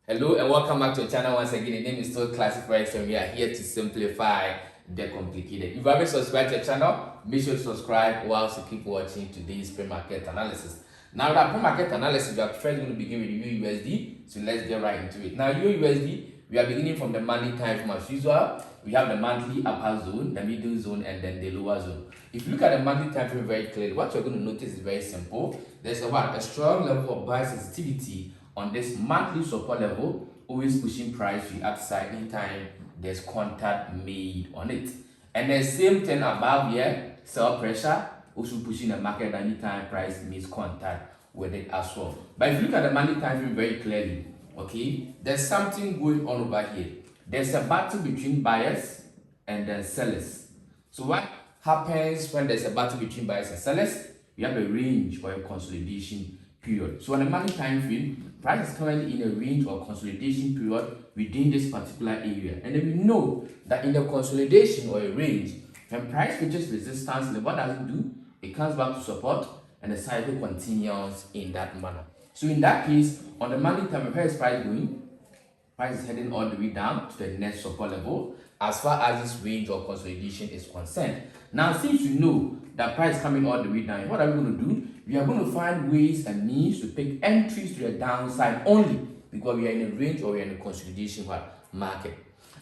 Hello and welcome back to the channel once again. The name is still Classic Forex and we are here to simplify the complicated. If you haven't subscribed to the channel, make sure to subscribe whilst you keep watching today's pre-market analysis. Now that pre-market analysis, we are first going to begin with the EURUSD, so let's get right into it. Now EURUSD, we are beginning from the monthly time frame as usual. We have the monthly upper zone, the middle zone, and then the lower zone. If you look at the monthly time frame very clearly, what you're going to notice is very simple. There's a strong level of buy sensitivity on this monthly support level, always pushing price to the upside anytime there's contact made on it. And the same thing above here, sell pressure, also pushing the market anytime price makes contact with it as well. But if you look at the monthly time frame very clearly, okay, there's something going on over here. There's a battle between buyers and then sellers. So what happens when there's a battle between buyers and sellers? We have a range or a consolidation period. So on the monthly time frame, price is currently in a range or consolidation period within this particular area. And then we know that in the consolidation or a range, when price reaches resistance, what does it do? It comes back to support and the cycle continues in that manner. So in that case, on the monthly time, where is price going? Price is heading all the way down to the next support level as far as this range or consolidation is concerned. Now, since you know that price is coming all the way down, what are we going to do? We are going to find ways and means to pick entries to the downside only because we are in a range or we are in a consolidation market.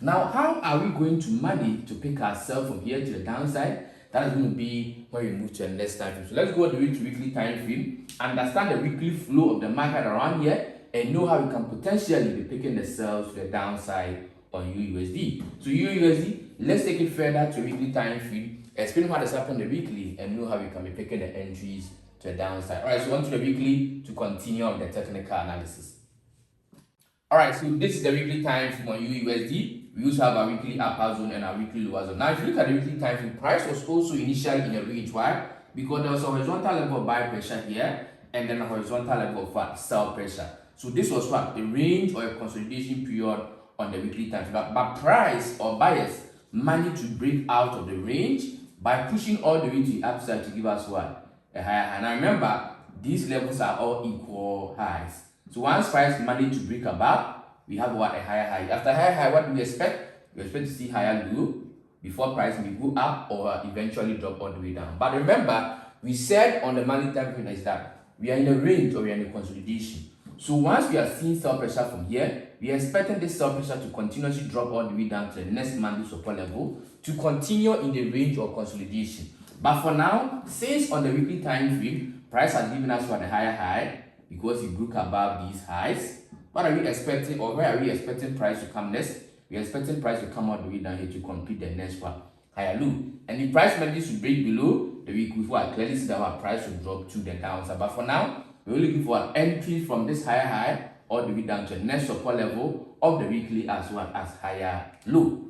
Now, how are we going to manage to pick ourselves from here to the downside? That is going to be when we move to the next time frame. So let's go to the weekly time frame, understand the weekly flow of the market around here, and know how we can potentially be picking the sells to the downside on EURUSD. So EURUSD, let's take it further to weekly time frame, explain what has happened the weekly, and know how we can be picking the entries to the downside. Alright, so on to the weekly to continue on the technical analysis. Alright, so this is the weekly time frame on EURUSD. We also have our weekly upper zone and our weekly lower zone. Now, if you look at the weekly time frame, price was also initially in a range. Why? Because there was a horizontal level of buy pressure here and then a horizontal level of sell pressure. So this was what? A range or a consolidation period on the weekly time frame. But price or buyers managed to break out of the range by pushing all the way to the upside to give us what? A higher high. Now remember, these levels are all equal highs. So once price managed to break above, we have what? A higher high. After higher high, what do we expect? We expect to see higher low before price may go up or eventually drop all the way down. But remember, we said on the monthly time frame is that we are in a range or we are in a consolidation. So once we are seeing sell pressure from here, we are expecting this sell pressure to continuously drop all the way down to the next monthly support level to continue in the range or consolidation. But for now, since on the weekly time frame, price has given us what a higher high because it broke above these highs. What are we expecting, or where are we expecting price to come next? We are expecting price to come all the way down here to complete the next one, higher low. And if price manages to break below the week before, I clearly see that our price will drop to the downside. But for now, we're looking for an entry from this higher high all the way down to the next support level of the weekly as well as higher low.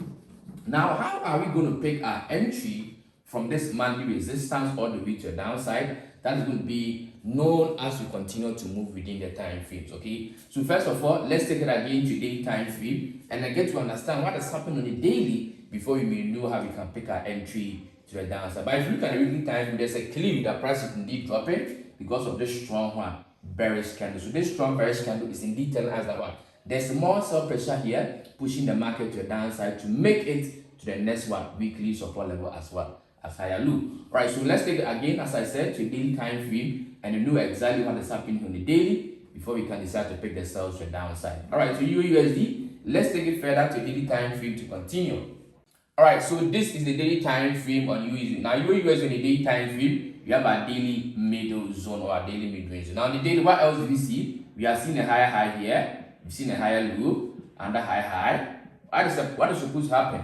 Now, how are we going to pick our entry from this monthly resistance all the way to the downside? That is going to be known as we continue to move within the time frames. Okay, so first of all, let's take it again to daily time frame and then get to understand what has happened on the daily before we may know how we can pick our entry to the downside. But if you look at the weekly time frame, there's a clue that price is indeed dropping because of this strong bearish candle. So this strong bearish candle is indeed telling us that there's more sell pressure here pushing the market to the downside to make it to the next weekly support level as well as higher low. Right, so let's take it again, as I said, to daily time frame and you know exactly what is happening on the daily before we can decide to pick the sells to the downside. Alright, so EURUSD, let's take it further to daily time frame to continue. Alright, so this is the daily time frame on EURUSD. Now EURUSD on the daily time frame, we have our daily middle zone or our daily mid-range. Now on the daily, what else do we see? We are seeing a higher high here, we've seen a higher low, and a high high. What is supposed to happen?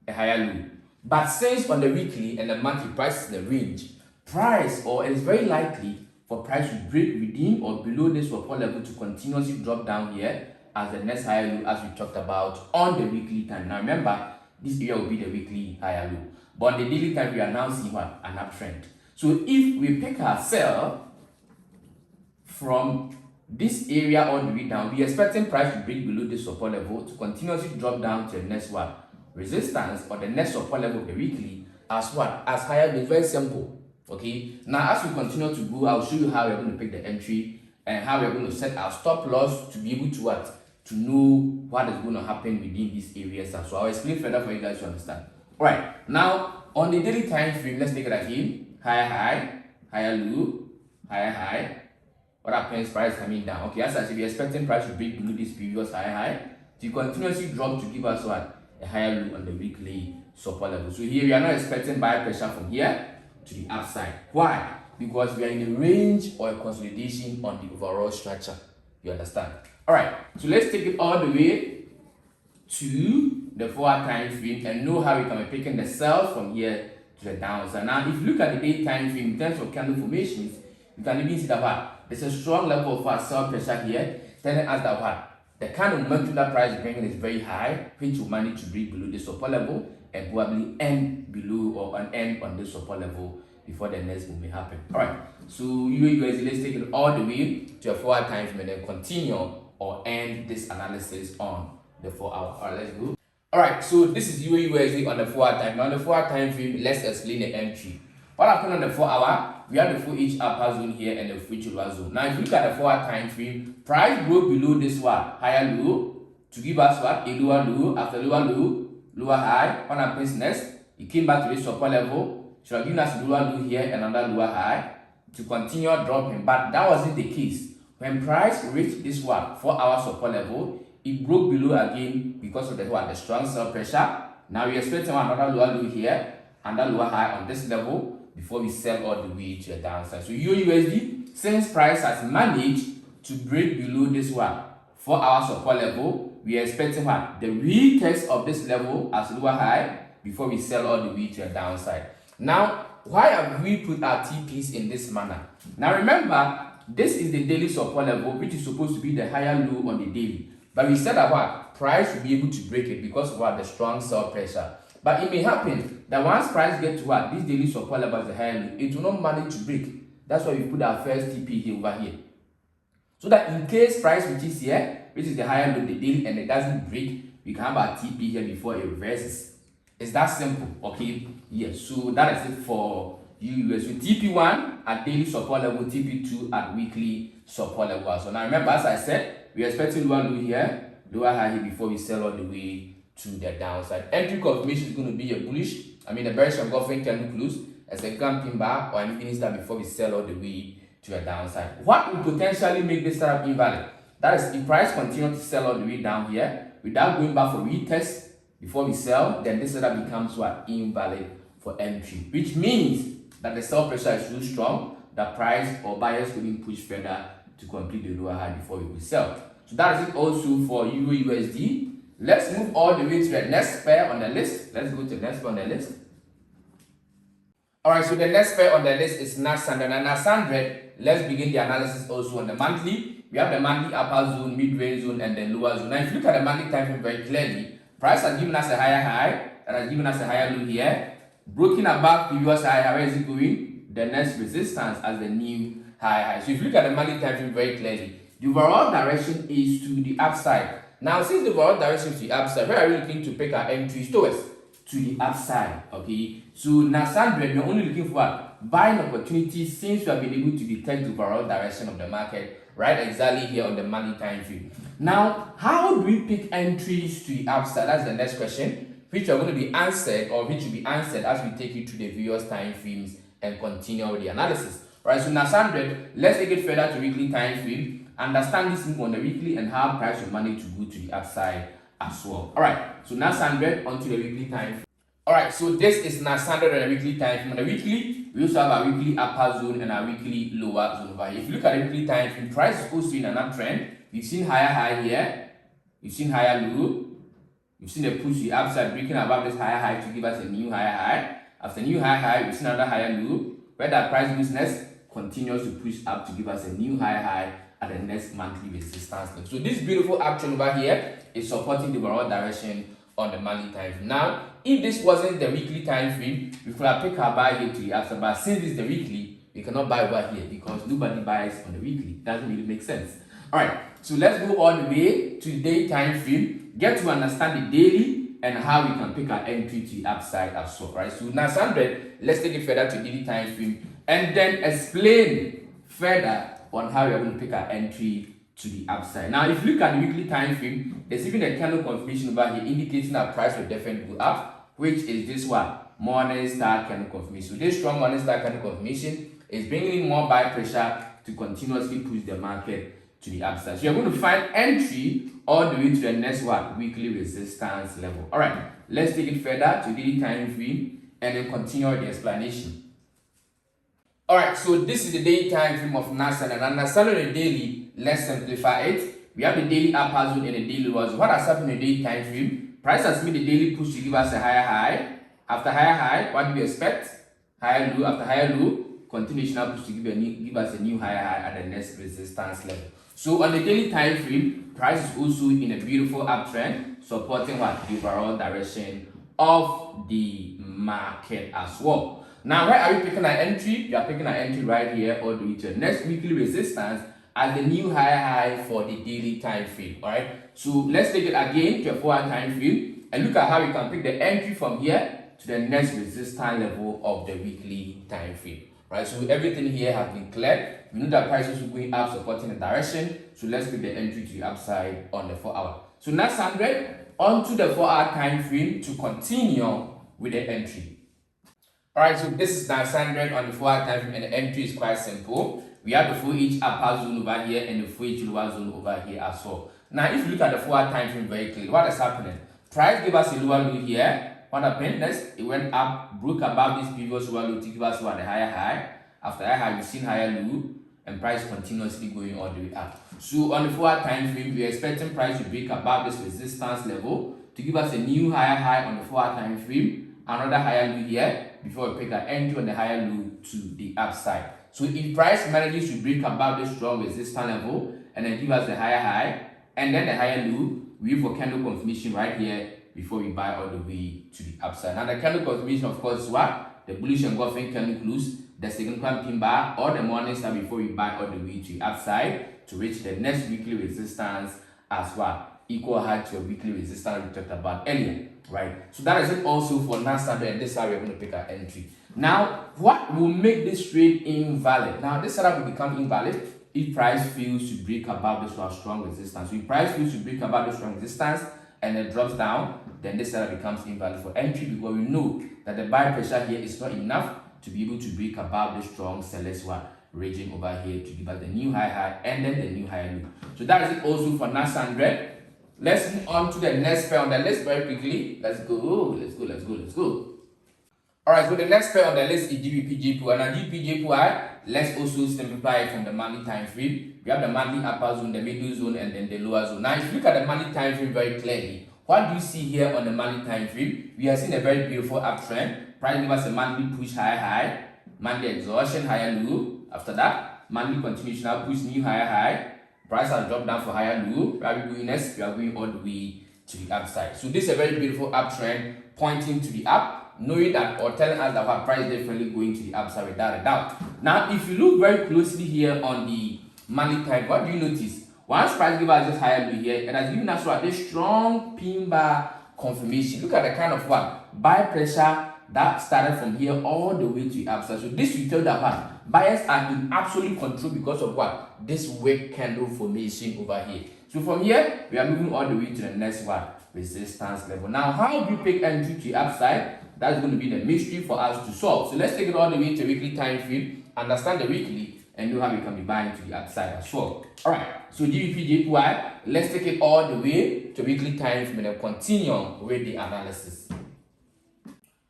A higher low. But since on the weekly and the monthly price is in the range, price or it is very likely for price to break within or below this support level to continuously drop down here as the next higher low as we talked about on the weekly time. Now remember, this area will be the weekly higher low. But on the daily time, we are now seeing what? An uptrend. So if we pick our sell from this area all the way down, we are expecting price to break below this support level to continuously drop down to the next one. Resistance or the next support level of the weekly as what? As higher. It's very simple. Okay, now as we continue to go, I'll show you how we're going to pick the entry and how we're going to set our stop loss to be able to what? to know what is going to happen within these areas. So I'll explain further for you guys to understand. All right, now on the daily time frame, let's take it again. Higher high, higher low, higher high. What happens? Price coming down. Okay, as I said, we're expecting price to break below this previous higher high to continuously drop to give us what? A higher low on the weekly support level. So here we are not expecting buy pressure from here to the upside. Why? Because we are in a range or a consolidation on the overall structure. You understand? All right, so let's take it all the way to the 4-hour time frame and know how we can be picking the sell from here to the downside. Now, if you look at the day time frame in terms of candle formations, you can even see that what there's a strong level of sell pressure here, telling us that what the kind of momentum that price is bringing is very high, which will manage to break below the support level and probably end below or end on the support level before the next move may happen. All right, so EURUSD, let's take it all the way to a 4-hour time frame and then continue or end this analysis on the 4-hour. All right, let's go. All right, so this is EURUSD on the 4-hour time. Now on the 4-hour time frame, let's explain the entry. What happened on the 4-hour? We have the full each upper zone here and the full each lower zone. Now if you look at the 4-hour time frame, price broke below this one higher low to give us what? A lower low. After lower low, lower high. What happens next? It came back to this support level. Should have given us a lower low here and another lower high to continue dropping. But that wasn't the case. When price reached this one 4-hour support level, it broke below again because of the strong sell pressure. Now we expect another lower low here and another lower high on this level before we sell all the way to the downside. So EURUSD, since price has managed to break below this one 4-hour support level, we are expecting what? The retest of this level as lower high before we sell all the way to the downside. Now, why have we put our TPs in this manner? Now remember, this is the daily support level, which is supposed to be the higher low on the daily. But we said that what? Price will be able to break it because of what? The strong sell pressure. But it may happen that once price gets to what? This daily support level is the higher low, it will not manage to break. That's why we put our first TP here over here. So that in case price reaches here, which is the higher low, the daily, and it doesn't break, we can have our TP here before it reverses. It's that simple, okay? Yes, so that is it for EURUSD. TP1 at daily support level, TP2 at weekly support level. So now remember, as I said, we are expecting lower low here, lower high here before we sell all the way to the downside. Entry confirmation is going to be a bullish, a bearish engulfing candle close as a camping bar or an evening star before we sell all the way to the downside. What would potentially make this setup invalid? That is, if price continues to sell all the way down here without going back for retest before we sell, then this setup becomes what? Invalid for entry, which means that the sell pressure is too strong that price or buyers couldn't push further to complete the lower high before we will sell. So that is it also for EURUSD. Let's move all the way to the next pair on the list. Let's go to the next pair on the list. Alright, so the next pair on the list is NAS 100. And NAS 100, let's begin the analysis also on the monthly. We have the monthly upper zone, mid-range zone, and then lower zone. Now, if you look at the monthly time frame very clearly, price has given us a higher high and has given us a higher low here. Broken above previous high, where is it going? The next resistance as the new high. So if you look at the monthly time frame very clearly, the overall direction is to the upside. Now, since the overall direction is to the upside, where are we looking to pick our entries towards? To the upside, okay? So NAS 100, we're only looking for what? Buying opportunities since we have been able to detect the overall direction of the market right exactly here on the monthly time frame. Now, how do we pick entries to the upside? That's the next question, which are going to be answered, or which will be answered as we take you through the various time frames and continue with the analysis. Right, so NAS 100, let's take it further to weekly time frame. Understand this move on the weekly and how price will manage to go to the upside as well. Alright, so NAS 100 onto the weekly time frame. Alright, so this is NAS 100 on the weekly time frame. On the weekly, we also have our weekly upper zone and our weekly lower zone over here. If you look at the weekly time frame, price is also in an uptrend. We've seen higher high here, we've seen higher low, we've seen a push to the upside breaking above this higher high to give us a new higher high. After new high high, we've seen another higher low, where that price business continues to push up to give us a new higher high at the next monthly resistance level. So this beautiful uptrend over here is supporting the overall direction on the monthly time frame. Now, if this wasn't the weekly time frame, we could have picked our buy here to the upside, but since this is the weekly, we cannot buy over here because nobody buys on the weekly. Doesn't really make sense. Alright, so let's go all the way to the day time frame, get to understand the daily and how we can pick our entry to the upside as well. Right? So NAS 100, let's take it further to daily time frame and then explain further on how we are going to pick our entry to the upside. Now, if you look at the weekly time frame, there's even a candle confirmation over here indicating that price will definitely go up, which is this one, morning star candle confirmation. So this strong morning star candle confirmation is bringing in more buy pressure to continuously push the market to the upside. So you're going to find entry all the way to the next one, weekly resistance level. All right, let's take it further to daily time frame and then continue the explanation. All right, so this is the daily time frame of NASA, and understanding the daily, let's simplify it. We have the daily upper zone and the daily lower zone. What has happened in the daily time frame? Price has made the daily push to give us a higher high. After higher high, what do we expect? Higher low. After higher low, continuation push to give us a new higher high at the next resistance level. So on the daily time frame, price is also in a beautiful uptrend, supporting what? The overall direction of the market as well. Now, where are you picking an entry? You are picking an entry right here all the way to the next weekly resistance as the new higher high for the daily time frame. All right. So let's take it again to a 4-hour time frame and look at how you can pick the entry from here to the next resistance level of the weekly time frame. Right. So everything here has been cleared. We know that prices are going up, supporting the direction. So let's pick the entry to the upside on the 4-hour. So next 100 onto the 4-hour time frame to continue with the entry. Alright, so this is now 100 on the 4-hour time frame, and the entry is quite simple. We have the full H upper zone over here and the full H lower zone over here as well. Now, if you look at the 4-hour time frame very clearly, what is happening? Price gave us a lower low here. What happened? Next, it went up, broke above this previous lower low to give us what, the higher high. After higher high, you've seen higher low, and price continuously going all the way up. So on the 4-hour time frame, we are expecting price to break above this resistance level to give us a new higher high on the 4-hour time frame, another higher low here, before we pick an entry on the higher low to the upside. So if price manages to break above this strong resistance level and then give us the higher high and then the higher low, we wait for candle confirmation right here before we buy all the way to the upside. Now the candle confirmation, of course, is what? The bullish engulfing candle close, the significant pin bar or the morning star before we buy all the way to the upside to reach the next weekly resistance as well. Equal high to a weekly resistance we talked about earlier. Right, so that is it also for NASA, and this is how we're going to pick our entry. Now, what will make this trade invalid? Now, this setup will become invalid if price fails to break above this strong resistance. So if price fails to break above this strong resistance and it drops down, then this setup becomes invalid for entry, because we know that the buy pressure here is not enough to be able to break above the strong sellers one raging over here to give us the new high and then the new high low. So that is it also for NASA 100. Let's move on to the next pair on the list very quickly. Let's go. Alright, so the next pair on the list is GBPJPY. Now GBPJPY, let's also simplify it from the monthly time frame. We have the monthly upper zone, the middle zone, and then the lower zone. Now, if you look at the monthly time frame very clearly, what do you see here on the monthly time frame? We have seen a very beautiful uptrend. Price give us a monthly push high, monthly exhaustion, higher low. After that, monthly continuation push, new high. Price has dropped down for higher low. Where are we going next? We are going all the way to the upside. So this is a very beautiful uptrend pointing to the up, knowing that or telling us that our price is definitely going to the upside without a doubt. Now, if you look very closely here on the monthly time, what do you notice? Once price gives us this higher low here, it has given us what? This strong pin bar confirmation. Look at the kind of what? Buy pressure that started from here all the way to the upside. So this will tell that what? Buyers are in absolute control because of what? This wick candle formation over here. So from here, we are moving all the way to the next one, resistance level. Now, how do you pick entry to the upside? That's going to be the mystery for us to solve. So let's take it all the way to weekly time frame, understand the weekly, and know how we can be buying to the upside as well. Alright, so GBPJPY, let's take it all the way to weekly time frame and then continue with the analysis.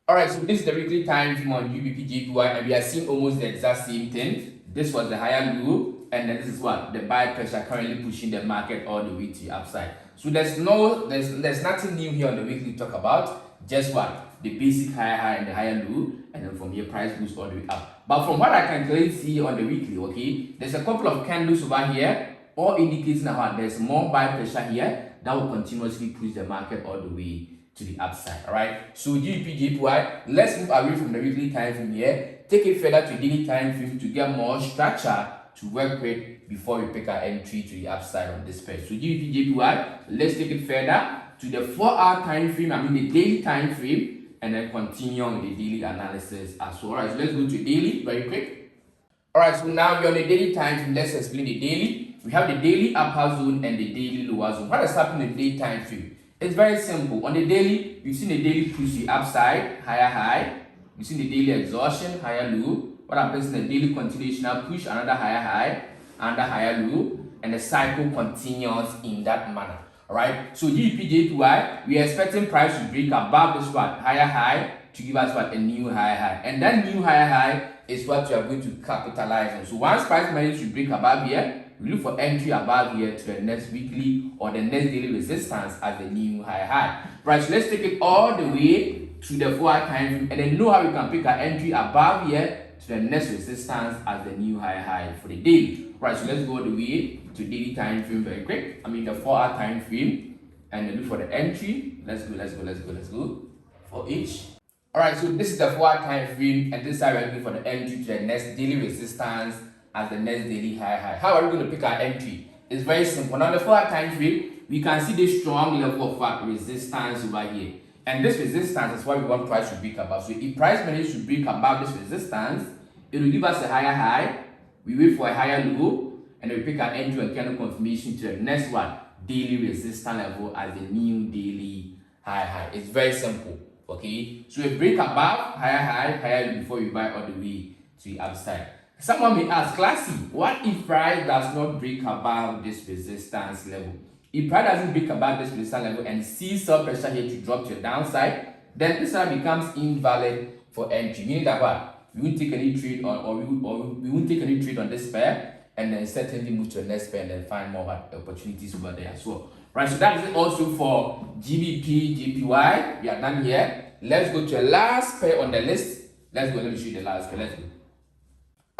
Alright, so this is the weekly time frame on GBPJPY, and we are seeing almost the exact same thing. This was the higher low, and then this is what? The buy pressure currently pushing the market all the way to the upside. So there's nothing new here on the weekly talk about, just what? The basic high and the higher low, and then from here price goes all the way up. But from what I can clearly see on the weekly, okay, there's a couple of candles over here, all indicating that there's more buy pressure here that will continuously push the market all the way to the upside. All right, so GBPJPY, let's move away from the weekly time frame here, take it further to daily time frame to get more structure to work with before we pick our entry to the upside on this pair. So GBPJPY, let's take it further to the 4-hour time frame, the daily time frame, and then continue on with the daily analysis as well. Alright, so let's go to daily very quick. Alright, so now we're on the daily time frame. Let's explain the daily. we have the daily upper zone and the daily lower zone. What has happened in the day time frame? It's very simple. On the daily, you've seen the daily push the upside, higher high. You've seen the daily exhaustion, higher low. What happens in the daily continuational push, another higher high, another higher low, and the cycle continues in that manner. Alright, so GBPJPY, we are expecting price to break above this one, higher high, to give us what? A new higher high. And that new higher high is what you are going to capitalize on. So once price manages to break above here, we look for entry above here to the next weekly or the next daily resistance as the new higher high. Right, so let's take it all the way to the 4-hour time frame and then know how we can pick our entry above here to the next resistance as the new higher high for the daily. Right, so let's go all the way to daily time frame very quick. I mean the 4-hour time frame, and then look for the entry. Let's go for each. Alright, so this is the 4-hour time frame, and this is how we're looking for the entry to the next daily resistance as the next daily high. How are we going to pick our entry? It's very simple. Now, the 4-hour time frame, we can see this strong level of resistance over here. And this resistance is what we want price to break above. So if price manages to break above this resistance, it will give us a higher high. We wait for a higher low, and we pick our entry and candle confirmation to the next one, daily resistance level as the new daily high. It's very simple. Okay, so we break above higher low before we buy all the way to the upside. Someone may ask, Classy, what if price does not break above this resistance level? If price doesn't break above this resistance level and sees sell pressure here to drop to the downside, then this one becomes invalid for entry. Meaning that what? We won't take any trade on, we won't take any trade on this pair, and then certainly move to the next pair and then find more opportunities over there as well. Right, so that is it also for GBPJPY. We are done here. Let's go to the last pair on the list. Let me show you the last pair. Let's go.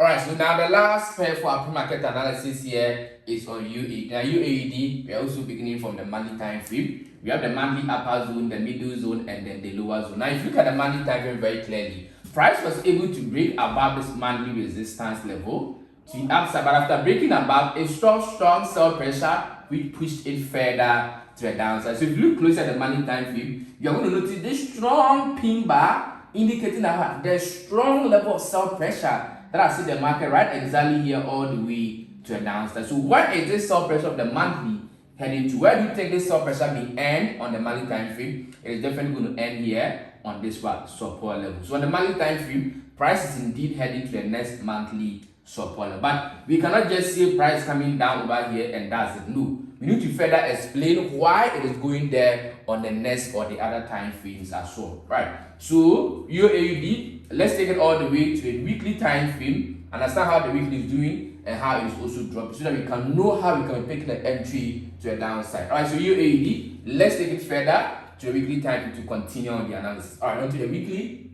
Alright, so now the last pair for our pre-market analysis here is on UAD. Now UAD, we are also beginning from the monthly time frame. We have the monthly upper zone, the middle zone, and then the lower zone. Now if you look at the monthly time frame very clearly, price was able to break above this monthly resistance level to the upside, but after breaking above, a strong sell pressure which pushed it further to the downside. So if you look closer at the monthly time frame, you are going to notice this strong pin bar indicating that there's strong level of sell pressure that I see the market right exactly here all the way to the downside. So where is this sell pressure of the monthly heading to? Where do you think this sell pressure may end on the monthly time frame? It is definitely going to end here on this one support level. So on the monthly time frame, price is indeed heading to the next monthly support level. But we cannot just see price coming down over here and that's it. No, we need to further explain why it is going there on the next or the other time frames as well. Right, so EURUSD, let's take it all the way to a weekly time frame, understand how the weekly is doing and how it is also dropping, so that we can know how we can pick the entry to the downside. Alright, so EURUSD, let's take it further to a weekly time frame to continue on the analysis. Alright, on to the weekly.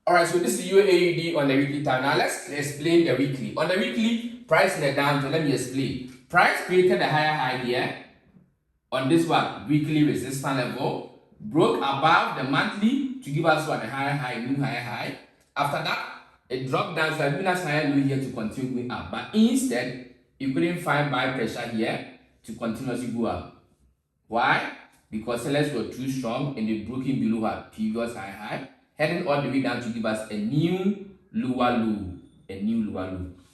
Alright, so this is EURUSD on the weekly time. Now let's explain the weekly. On the weekly, price in the downtrend, let me explain. Price created a higher high here on this one, weekly resistance level, broke above the monthly to give us what, a higher high, new higher high. After that, it dropped down, so giving us higher low here to continue going up. But instead, you couldn't find buy pressure here to continuously go up. Why? Because sellers were too strong and they broke in below our previous high, heading all the way down to give us a new lower low.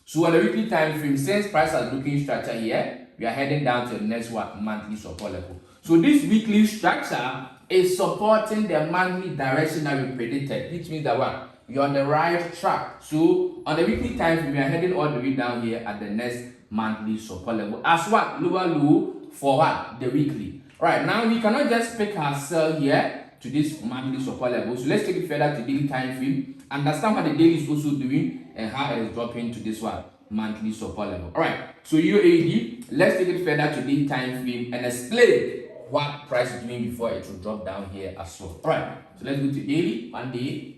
So on the weekly time frame, since price is looking structure here, we are heading down to the next one, monthly support level. So this weekly structure is supporting the monthly direction that we predicted, which means that what? You're on the right track. So on the weekly time frame, we are heading all the way down here at the next monthly support level. As what? Lower low for what? The weekly. Alright, now we cannot just pick our sell here to this monthly support level. So let's take it further to daily time frame. Understand what the daily is also doing and how it is dropping to this one, monthly support level. Alright, so UAD, let's take it further to daily time frame and explain what price is doing before it will drop down here as well. Alright, so let's go to daily, 1 day.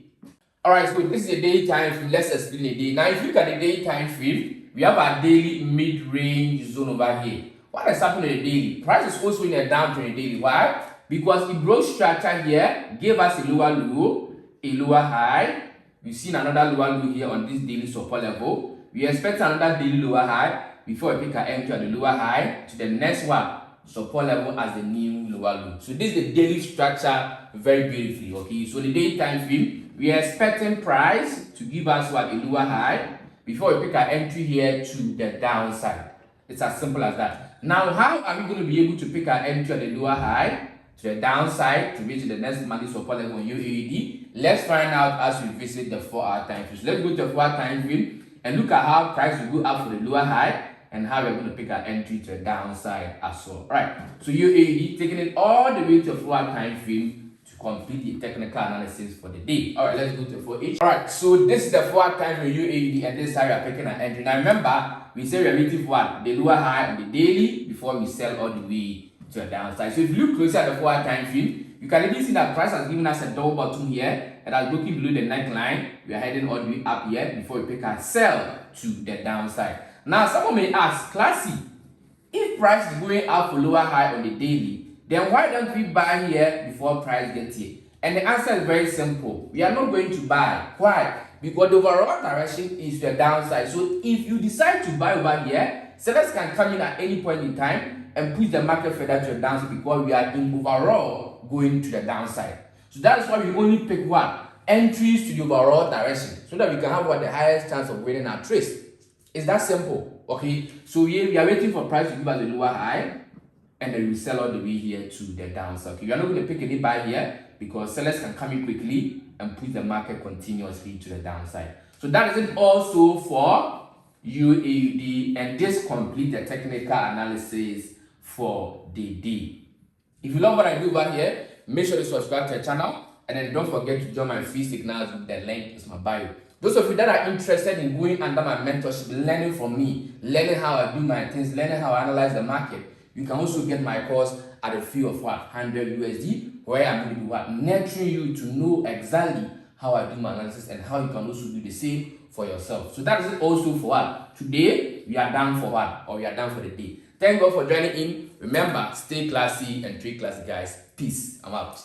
Alright, so this is a daily time frame. Let's explain the day. Now, if you look at the daily time frame, we have our daily mid-range zone over here. What has happened in the daily? Price is also in a downtrend in the daily. Why? Because it broke structure here, gave us a lower low, a lower high. We've seen another lower low here on this daily support level. We expect another daily lower high before we pick our entry at the lower high to the next one, support level as the new lower low. So this is the daily structure very beautifully. Okay, so the daily time frame, we are expecting price to give us what, a lower high before we pick our entry here to the downside. It's as simple as that. Now, how are we going to be able to pick our entry at the lower high to the downside to reach the next monthly support level on EURUSD? Let's find out as we visit the 4-hour time frame. So let's go to the 4-hour time frame and look at how price will go up for the lower high and how we're going to pick our entry to the downside as well. Right. So EURUSD, taking it all the way to the 4-hour time frame to complete the technical analysis for the day. All right, let's go to 4H. All right, so this is the 4-hour time frame EURUSD, and this is how we are picking our entry. Now remember, we say we are waiting for what? The lower high on the daily before we sell all the way to the downside. So if you look closer at the 4-hour time frame, you can even see that price has given us a double bottom here and has broken below the neckline. We are heading all the way up here before we pick our sell to the downside. Now someone may ask, Classy, if price is going up for lower high on the daily, then why don't we buy here before price gets here? And the answer is very simple. We are not going to buy. Why? Because the overall direction is to the downside. So if you decide to buy over here, sellers can come in at any point in time and push the market further to the downside because we are in overall going to the downside. So that is why we only pick what? Entries to the overall direction so that we can have what the highest chance of winning our trades. It's that simple. Okay. So here we are waiting for price to give us a lower high and then we sell all the way here to the downside. Okay. We are not going to pick any buy here because sellers can come in quickly and push the market continuously to the downside. So that is it also for EURUSD, and this completes the technical analysis for the day. If you love what I do over here, make sure to subscribe to the channel and then don't forget to join my free signals with the link in my bio. Those of you that are interested in going under my mentorship, learning from me, learning how I do my things, learning how I analyze the market, you can also get my course at a fee of what? 100 USD, where I'm going to be what? Nurturing you to know exactly how I do my analysis and how you can also do the same for yourself. So that is it also for what? Today, we are done for what? Or we are done for the day. Thank God for joining in. Remember, stay classy and trade classy, guys. Peace. I'm out.